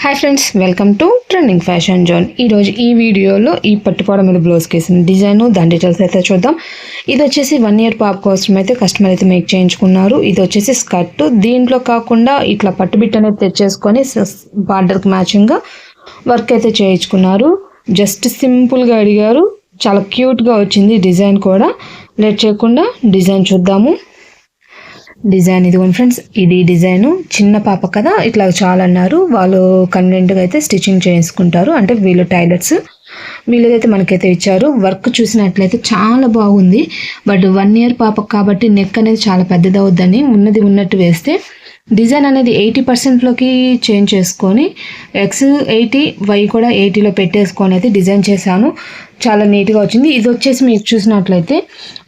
Hi friends, welcome to trending fashion zone. ఈరోజు ఈ వీడియోలో ఈ పట్టుపాడ మీద బ్లౌజ్ కేసిన డిజైన్ దాని డీటెయిల్స్ అయితే చూద్దాం. ఇది వచ్చేసి 1 year పాప కోసం అయితే కస్టమర్ అయితే మేక్ చేయించుకున్నారు. ఇది వచ్చేసి స్కర్ట్, దీంట్లో కాకుండా ఇట్లా పట్టు బిట్ అనేది తెచ్చేసుకొని బార్డర్కి మ్యాచింగ్గా వర్క్ అయితే చేయించుకున్నారు. జస్ట్ సింపుల్గా అడిగారు, చాలా క్యూట్గా వచ్చింది డిజైన్ కూడా. లేట్ చేయకుండా డిజైన్ చూద్దాము. డిజైన్ ఇదిగోండి ఫ్రెండ్స్, ఇది డిజైన్. చిన్న పాప కదా, ఇట్లా చాలా అన్నారు. వాళ్ళు కన్వీనియంట్గా అయితే స్టిచ్చింగ్ చేసుకుంటారు, అంటే వీళ్ళు టైలర్స్. వీళ్ళదైతే మనకైతే ఇచ్చారు. వర్క్ చూసినట్లయితే చాలా బాగుంది. బట్ 1 year పాప కాబట్టి నెక్ అనేది చాలా పెద్దది అవుద్దని ఉన్నది ఉన్నట్టు వేస్తే డిజైన్ అనేది 80%లోకి చేంజ్ చేసుకొని X 80, Y కూడా 80లో పెట్టేసుకొని అయితే డిజైన్ చేశాను. చాలా నీట్గా వచ్చింది. ఇది వచ్చేసి మీకు చూసినట్లయితే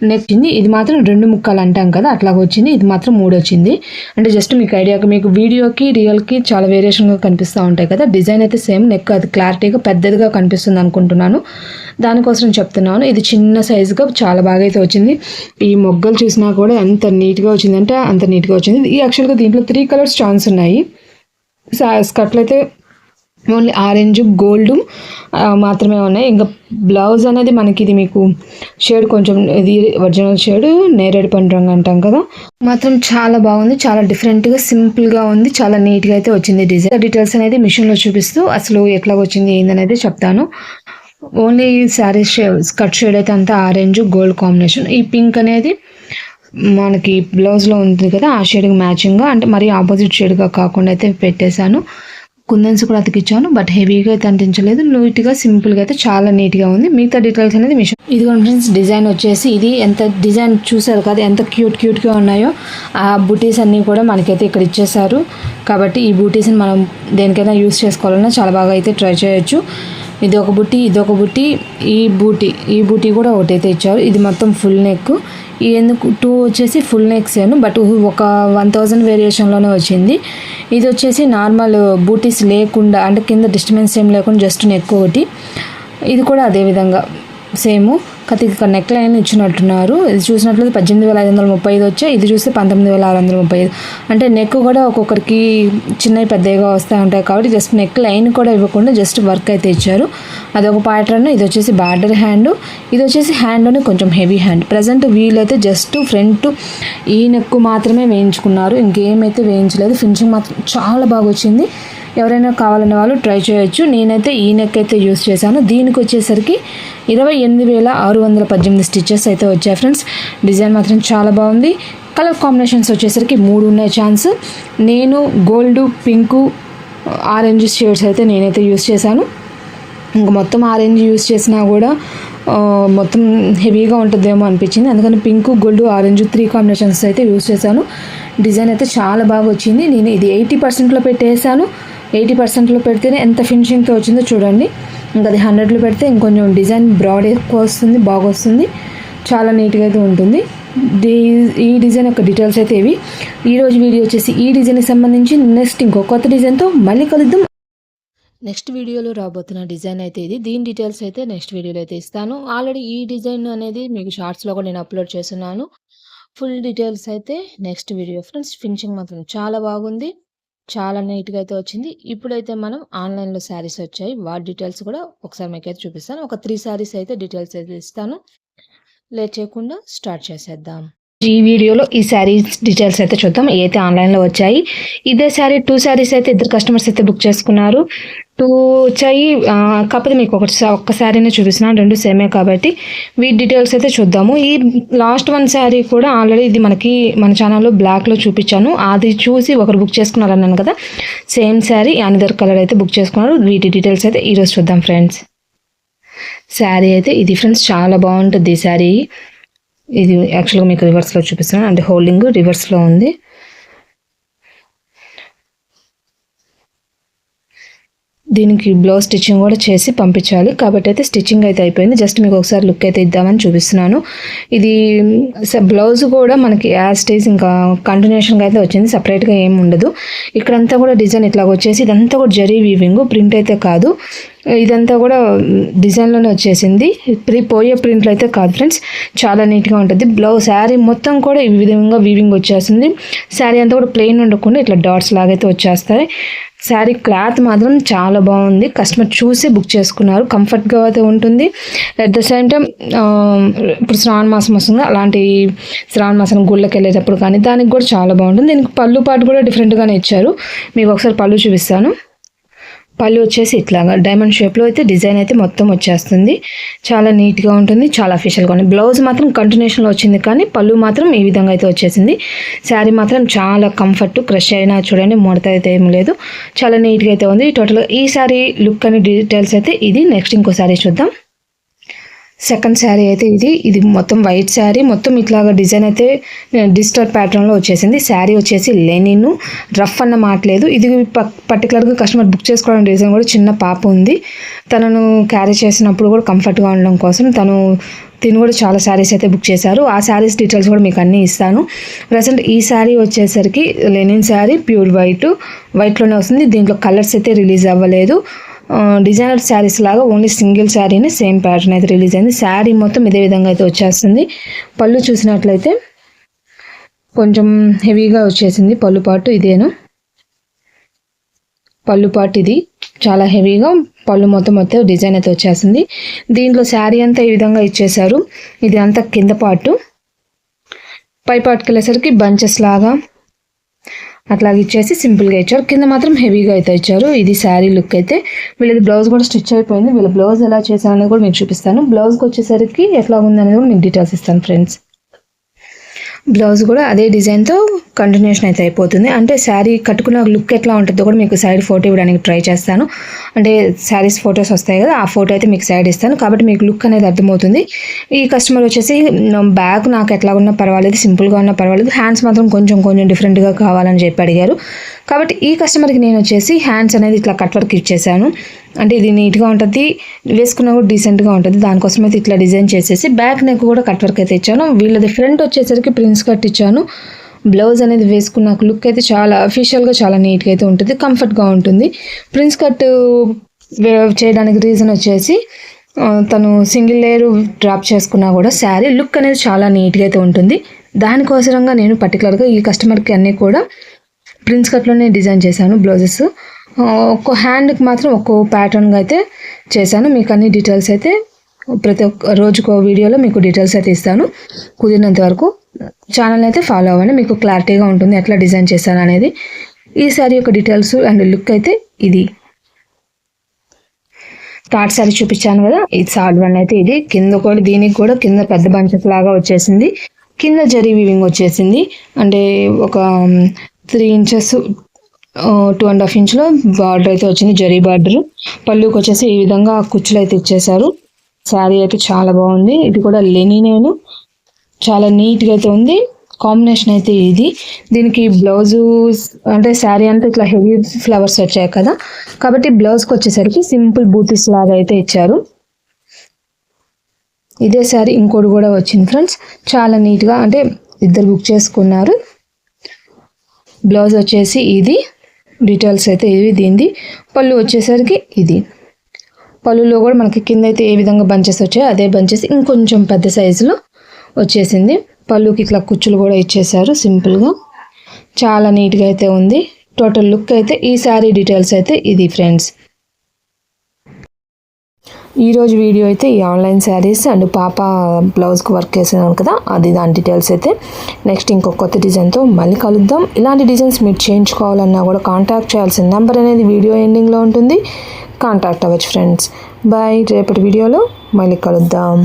నెక్ వచ్చింది. ఇది మాత్రం 2 ముక్కలు అంటాం కదా, అట్లాగా వచ్చింది. ఇది మాత్రం 3 వచ్చింది. అంటే జస్ట్ మీకు ఐడియాకి, మీకు వీడియోకి రియల్కి చాలా వేరియేషన్గా కనిపిస్తూ ఉంటాయి కదా. డిజైన్ అయితే సేమ్, నెక్ అది క్లారిటీగా పెద్దదిగా కనిపిస్తుంది అనుకుంటున్నాను, దానికోసం చెప్తున్నాను. ఇది చిన్న సైజుగా చాలా బాగా అయితే వచ్చింది. ఈ మొగ్గలు చూసినా కూడా ఎంత నీట్గా వచ్చిందంటే అంత నీట్గా వచ్చింది. ఈ యాక్చువల్గా దీంట్లో 3 కలర్స్ ఛాన్స్ ఉన్నాయి. స్కర్ట్లు అయితే ఓన్లీ ఆరెంజ్, గోల్డ్ మాత్రమే ఉన్నాయి. ఇంకా బ్లౌజ్ అనేది మనకి ఇది మీకు షేడ్ కొంచెం ఇది ఒరిజినల్ షేడ్ నేరేడు పండు రంగు అంటాం కదా, మాత్రం చాలా బాగుంది. చాలా డిఫరెంట్గా సింపుల్గా ఉంది. చాలా నీట్గా అయితే వచ్చింది డిజైన్. డీటెయిల్స్ అనేది మిషన్లో చూపిస్తూ అసలు ఎట్లా వచ్చింది ఏందనేది చెప్తాను. ఓన్లీ శారీ స్కర్ట్ షేడ్ అయితే అంతా ఆరెంజ్ గోల్డ్ కాంబినేషన్. ఈ పింక్ అనేది మనకి బ్లౌజ్లో ఉంది కదా, ఆ షేడ్కి మ్యాచింగ్గా, అంటే మరీ ఆపోజిట్ షేడ్గా కాకుండా అయితే పెట్టేశాను. కుందన్స్ కూడా అతికిచ్చాను, బట్ హెవీగా అయితే అంటించలేదు. నీట్గా సింపుల్గా అయితే చాలా నీట్గా ఉంది. మిగతా డీటెయిల్స్ అనేది మిషన్. ఇదిగోండి ఫ్రెండ్స్, డిజైన్ వచ్చేసి ఇది. ఎంత డిజైన్ చూసారు కదా, ఎంత క్యూట్గా ఉన్నాయో. ఆ బూటీస్ అన్నీ కూడా మనకైతే ఇక్కడ ఇచ్చేసారు. కాబట్టి ఈ బూటీస్ని మనం దేనికైనా యూస్ చేసుకోవాలన్నా చాలా బాగా అయితే ట్రై చేయొచ్చు. ఇది ఒక బుట్టి, ఇదొక బుట్టి, ఈ బూటీ కూడా ఒకటైతే ఇచ్చారు. ఇది మొత్తం ఫుల్ నెక్. ఈ ఎందుకు 2 వచ్చేసి ఫుల్ నెక్స్ ఏను, బట్ ఒక 1000 వేరియేషన్లోనే వచ్చింది. ఇది వచ్చేసి నార్మల్ బూటీస్ లేకుండా, అంటే కింద డిస్టర్బెన్స్ ఏం లేకుండా జస్ట్ నెక్ ఒకటి. ఇది కూడా అదేవిధంగా సేమ్. ఇక్కడ నెక్ లైన్ ఇచ్చినట్టున్నారు. ఇది చూసినట్లయితే 18,535 వచ్చాయి. ఇది చూస్తే 19,635. అంటే నెక్ కూడా ఒక్కొక్కరికి చిన్నవి పెద్దగా వస్తూ ఉంటాయి కాబట్టి జస్ట్ నెక్ లైన్ కూడా ఇవ్వకుండా జస్ట్ వర్క్ అయితే ఇచ్చారు. అదొక ప్యాటర్న్. ఇది వచ్చేసి బార్డర్ హ్యాండ్. ఇది వచ్చేసి హ్యాండ్లోనే కొంచెం హెవీ హ్యాండ్. ప్రజెంట్ వీళ్ళైతే జస్ట్ ఫ్రంట్ ఈ నెక్ మాత్రమే వేయించుకున్నారు, ఇంకేమైతే వేయించలేదు. ఫినిషింగ్ మాత్రం చాలా బాగా వచ్చింది. ఎవరైనా కావాలనే వాళ్ళు ట్రై చేయొచ్చు. నేనైతే ఈ నెక్ అయితే యూస్ చేశాను. దీనికి వచ్చేసరికి 28,618 స్టిచెస్ అయితే వచ్చాయి ఫ్రెండ్స్. డిజైన్ మాత్రం చాలా బాగుంది. కలర్ కాంబినేషన్స్ వచ్చేసరికి 3 ఉన్నాయి ఛాన్స్. నేను గోల్డ్, పింకు, ఆరెంజ్ షేడ్స్ అయితే నేనైతే యూస్ చేశాను. ఇంకా మొత్తం ఆరెంజ్ యూస్ చేసినా కూడా మొత్తం హెవీగా ఉంటుందేమో అనిపించింది. అందుకని పింక్, గోల్డ్, ఆరెంజ్ 3 కాంబినేషన్స్ అయితే యూస్ చేశాను. డిజైన్ అయితే చాలా బాగా వచ్చింది. నేను ఇది 80%లో పెట్టేసాను. 80%లో పెడితేనే ఎంత ఫినిషింగ్తో వచ్చిందో చూడండి. ఇంకా అది 100లో పెడితే ఇంకొంచెం డిజైన్ బ్రాడ్ ఎక్కువ వస్తుంది, బాగా వస్తుంది, చాలా నీట్గా అయితే ఉంటుంది. ఈ డిజైన్ యొక్క డీటెయిల్స్ అయితే ఇవి. ఈరోజు వీడియో వచ్చేసి ఈ డిజైన్కి సంబంధించి. నెక్స్ట్ ఇంకో కొత్త డిజైన్తో మళ్ళీ కలుద్దాం. నెక్స్ట్ వీడియోలో రాబోతున్న డిజైన్ అయితే ఇది. దీని డీటెయిల్స్ అయితే నెక్స్ట్ వీడియోలో అయితే ఇస్తాను. ఆల్రెడీ ఈ డిజైన్ అనేది మీకు షార్ట్స్లో కూడా నేను అప్లోడ్ చేస్తున్నాను. ఫుల్ డీటెయిల్స్ అయితే నెక్స్ట్ వీడియో ఫ్రెండ్స్. ఫినిషింగ్ మాత్రం చాలా బాగుంది, చాలా నీట్గా అయితే వచ్చింది. ఇప్పుడైతే మనం ఆన్లైన్లో శారీస్ వచ్చాయి, వాటి డీటెయిల్స్ కూడా ఒకసారి మీకు అయితే చూపిస్తాను. ఒక 3 శారీస్ అయితే డీటెయిల్స్ అయితే ఇస్తాను. లేట్ చేయకుండా స్టార్ట్ చేసేద్దాం. ఈ వీడియోలో ఈ శారీస్ డీటెయిల్స్ అయితే చూద్దాం, ఏవైతే ఆన్లైన్లో వచ్చాయి. ఇదే శారీ 2 శారీస్ అయితే 2 కస్టమర్స్ అయితే బుక్ చేసుకున్నారు. 2 వచ్చాయి. కాకపోతే మీకు ఒక్క శారీనే చూపిస్తున్నాను, 2 సేమే కాబట్టి వీటి డీటెయిల్స్ అయితే చూద్దాము. ఈ లాస్ట్ 1 శారీ కూడా ఆల్రెడీ ఇది మనకి మన ఛానల్లో బ్లాక్లో చూపించాను. అది చూసి ఒకరు బుక్ చేసుకున్నారు అన్నాను కదా, సేమ్ శారీ అనదర్ కలర్ అయితే బుక్ చేసుకున్నారు. వీటి డీటెయిల్స్ అయితే ఈరోజు చూద్దాం ఫ్రెండ్స్. శారీ అయితే ఇది ఫ్రెండ్స్, చాలా బాగుంటుంది ఈ శారీ. ఇది యాక్చువల్గా మీకు రివర్స్లో చూపిస్తున్నాను, అంటే హోల్డింగ్ రివర్స్లో ఉంది. దీనికి బ్లౌజ్ స్టిచ్చింగ్ కూడా చేసి పంపించాలి కాబట్టి అయితే స్టిచ్చింగ్ అయితే అయిపోయింది. జస్ట్ మీకు ఒకసారి లుక్ అయితే ఇద్దామని చూపిస్తున్నాను. ఇది బ్లౌజ్ కూడా మనకి యాజ్ స్టేజ్ ఇంకా కంటిన్యూషన్గా అయితే వచ్చింది, సపరేట్గా ఏమి ఉండదు. ఇక్కడంతా కూడా డిజైన్ ఇట్లా వచ్చేసి ఇదంతా కూడా జరీ వీవింగ్, ప్రింట్ అయితే కాదు. ఇదంతా కూడా డిజైన్లోనే వచ్చేసింది. పోయే ప్రింట్లు అయితే కాదు ఫ్రెండ్స్, చాలా నీట్గా ఉంటుంది. బ్లౌజ్ శారీ మొత్తం కూడా ఈ విధంగా వీవింగ్ వచ్చేస్తుంది. శారీ అంతా కూడా ప్లెయిన్ ఉండకుండా ఇట్లా డాట్స్ లాగైతే వచ్చేస్తాయి. శారీ క్లాత్ మాత్రం చాలా బాగుంది. కస్టమర్ చూసి బుక్ చేసుకున్నారు. కంఫర్ట్గా అయితే ఉంటుంది. అట్ ద సేమ్ టైం ఇప్పుడు శ్రావణ మాసం వస్తుంది, అలాంటి శ్రావణ మాసం గుళ్ళకి వెళ్ళేటప్పుడు కానీ దానికి కూడా చాలా బాగుంటుంది. దీనికి పళ్ళు పాటు కూడా డిఫరెంట్గానే ఇచ్చారు. మీకు ఒకసారి పళ్ళు చూపిస్తాను. పళ్ళు వచ్చేసి ఇట్లాగా డైమండ్ షేప్లో అయితే డిజైన్ అయితే మొత్తం వచ్చేస్తుంది. చాలా నీట్గా ఉంటుంది, చాలా అఫీషియల్గా ఉంది. బ్లౌజ్ మాత్రం కంటిన్యూషన్లో వచ్చింది, కానీ పళ్ళు మాత్రం ఈ విధంగా అయితే వచ్చేసింది. శారీ మాత్రం చాలా కంఫర్ట్, క్రష్ అయినా చూడండి, ముడత అయితే ఏం లేదు, చాలా నీట్గా అయితే ఉంది. టోటల్గా ఈ శారీ లుక్ అని డీటెయిల్స్ అయితే ఇది. నెక్స్ట్ ఇంకో శారీ చూద్దాం. సెకండ్ శారీ అయితే ఇది మొత్తం వైట్ శారీ, మొత్తం ఇట్లాగా డిజైన్ అయితే డిజిటల్ ప్యాటర్న్లో వచ్చేసింది. శారీ వచ్చేసి లెనిన్, రఫ్ అన్న మాట్లేదు. ఇది పర్టికులర్గా కస్టమర్ బుక్ చేసుకోవడం రీజన్ కూడా చిన్న పాప ఉంది, తనను క్యారీ చేసినప్పుడు కూడా కంఫర్ట్గా ఉండడం కోసం తిను కూడా చాలా శారీస్ అయితే బుక్ చేశారు. ఆ శారీస్ డీటెయిల్స్ కూడా మీకు అన్నీ ఇస్తాను. ప్రజెంట్ ఈ శారీ వచ్చేసరికి లెనిన్ శారీ, ప్యూర్ వైట్లోనే వస్తుంది. దీంట్లో కలర్స్ అయితే రిలీజ్ అవ్వలేదు. డిజైనర్ శారీస్ లాగా ఓన్లీ సింగిల్ శారీని సేమ్ ప్యాటర్న్ అయితే రిలీజ్ అయింది. శారీ మొత్తం ఇదే విధంగా అయితే వచ్చేస్తుంది. పళ్ళు చూసినట్లయితే కొంచెం హెవీగా వచ్చేసింది. పళ్ళు పాటు ఇదేను, పళ్ళు పాటు ఇది చాలా హెవీగా పళ్ళు మొత్తం డిజైన్ అయితే వచ్చేసింది. దీంట్లో శారీ అంతా ఈ విధంగా ఇచ్చేసారు. ఇది అంతా కింద పాటు, పై పాటుకి వెళ్ళేసరికి బంచెస్ లాగా అట్లాగే ఇచ్చేసి సింపుల్గా ఇచ్చారు. కింద మాత్రం హెవీగా అయితే ఇచ్చారు. ఇది శారీ లుక్ అయితే. వీళ్ళది బ్లౌజ్ కూడా స్టిచ్ అయిపోయింది. వీళ్ళ బ్లౌజ్ ఎలా చేశారనేది కూడా మీకు చూపిస్తాను. బ్లౌజ్కి వచ్చేసరికి ఎట్లా ఉందనేది కూడా మీకు డీటెయిల్స్ ఇస్తాను ఫ్రెండ్స్. బ్లౌజ్ కూడా అదే డిజైన్తో కంటిన్యూషన్ అయితే అయిపోతుంది. అంటే శారీ కట్టుకున్న లుక్ ఎట్లా ఉంటుందో కూడా మీకు సైడ్ ఫోటో ఇవ్వడానికి ట్రై చేస్తాను. అంటే శారీస్ ఫొటోస్ వస్తాయి కదా, ఆ ఫోటో అయితే మీకు సైడ్ ఇస్తాను, కాబట్టి మీకు లుక్ అనేది అర్థమవుతుంది. ఈ కస్టమర్ వచ్చేసి బ్యాగ్ నాకు ఎట్లా ఉన్నా పర్వాలేదు, సింపుల్గా ఉన్నా పర్వాలేదు, హ్యాండ్స్ మాత్రం కొంచెం డిఫరెంట్గా కావాలని చెప్పి అడిగారు. కాబట్టి ఈ కస్టమర్కి నేను వచ్చేసి హ్యాండ్స్ అనేది ఇట్లా కట్ వర్క్ ఇచ్చేసాను. అంటే ఇది నీట్గా ఉంటుంది, వేసుకున్నా కూడా డీసెంట్గా ఉంటుంది. దానికోసం అయితే ఇట్లా డిజైన్ చేసేసి బ్యాక్ నెక్ కూడా కట్ వర్క్ అయితే ఇచ్చాను. వీళ్ళది ఫ్రంట్ వచ్చేసరికి ప్రిన్స్ కట్ ఇచ్చాను. బ్లౌజ్ అనేది వేసుకున్న లుక్ అయితే చాలా అఫీషియల్గా చాలా నీట్గా అయితే ఉంటుంది, కంఫర్ట్గా ఉంటుంది. ప్రిన్స్ కట్ చేయడానికి రీజన్ వచ్చేసి తను సింగిల్ లేయర్ డ్రాప్ చేసుకున్నా కూడా శారీ లుక్ అనేది చాలా నీట్గా అయితే ఉంటుంది. దానికోసరంగా నేను పర్టికులర్గా ఈ కస్టమర్కి అన్నీ కూడా ప్రిన్స్ కట్లోనే డిజైన్ చేశాను బ్లౌజెస్. ఒక్కో హ్యాండ్కి మాత్రం ఒక్కో ప్యాటర్న్గా అయితే చేశాను. మీకు అన్ని డీటెయిల్స్ అయితే ప్రతి ఒక్క రోజుకో వీడియోలో మీకు డీటెయిల్స్ అయితే ఇస్తాను. కుదిరినంత వరకు ఛానల్ అయితే ఫాలో అవ్వండి, మీకు క్లారిటీగా ఉంటుంది ఎట్లా డిజైన్ చేశాను అనేది. ఈ శారీ యొక్క డీటెయిల్స్ అండ్ లుక్ అయితే ఇది. థర్డ్ శారీ చూపించాను కదా, ఇది థర్డ్ వన్ అయితే ఇది. కింద కూడా దీనికి కూడా కింద పెద్ద బంచెస్ లాగా వచ్చేసింది. కింద జరీ వీవింగ్ వచ్చేసింది. అంటే ఒక 3 ఇంచెస్ 2.5 ఇంచ్లో బార్డర్ అయితే వచ్చింది, జరీ బార్డర్. పళ్ళుకి వచ్చేసి ఈ విధంగా కుచ్చులు అయితే ఇచ్చేసారు. శారీ అయితే చాలా బాగుంది. ఇది కూడా లెనిన్, చాలా నీట్గా అయితే ఉంది. కాంబినేషన్ అయితే ఇది. దీనికి బ్లౌజు అంటే శారీ అంతా ఇట్లా హెవీ ఫ్లవర్స్ వచ్చాయి కదా, కాబట్టి బ్లౌజ్కి వచ్చేసరికి సింపుల్ బూటీస్ లాగా అయితే ఇచ్చారు. ఇదే శారీ ఇంకోటి కూడా వచ్చింది ఫ్రెండ్స్, చాలా నీట్గా, అంటే ఇద్దరు బుక్ చేసుకున్నారు. బ్లౌజ్ వచ్చేసి ఇది, డీటెయిల్స్ అయితే ఇవి దీనిది. పళ్ళు వచ్చేసరికి ఇది. పళ్ళులో కూడా మనకి కింద అయితే ఏ విధంగా బంచెస్ వచ్చాయో అదే బంచెస్ ఇంకొంచెం పెద్ద సైజులో వచ్చేసింది. పళ్ళుకి ఇట్లా కుచ్చులు కూడా ఇచ్చేసారు సింపుల్గా, చాలా నీట్గా అయితే ఉంది. టోటల్ లుక్ అయితే ఈ శారీ డీటెయిల్స్ అయితే ఇది ఫ్రెండ్స్. ఈరోజు వీడియో అయితే ఈ ఆన్లైన్ శారీస్ అండ్ పాప బ్లౌజ్కి వర్క్ చేసినాను కదా, అది దాని డీటెయిల్స్ అయితే. నెక్స్ట్ ఇంకో కొత్త డిజైన్తో మళ్ళీ కలుద్దాం. ఇలాంటి డిజైన్స్ మీరు చేయించుకోవాలన్నా కూడా కాంటాక్ట్ చేయాల్సిన నెంబర్ అనేది వీడియో ఎండింగ్లో ఉంటుంది, కాంటాక్ట్ అవ్వచ్చు ఫ్రెండ్స్. బాయ్, రేపటి వీడియోలో మళ్ళీ కలుద్దాం.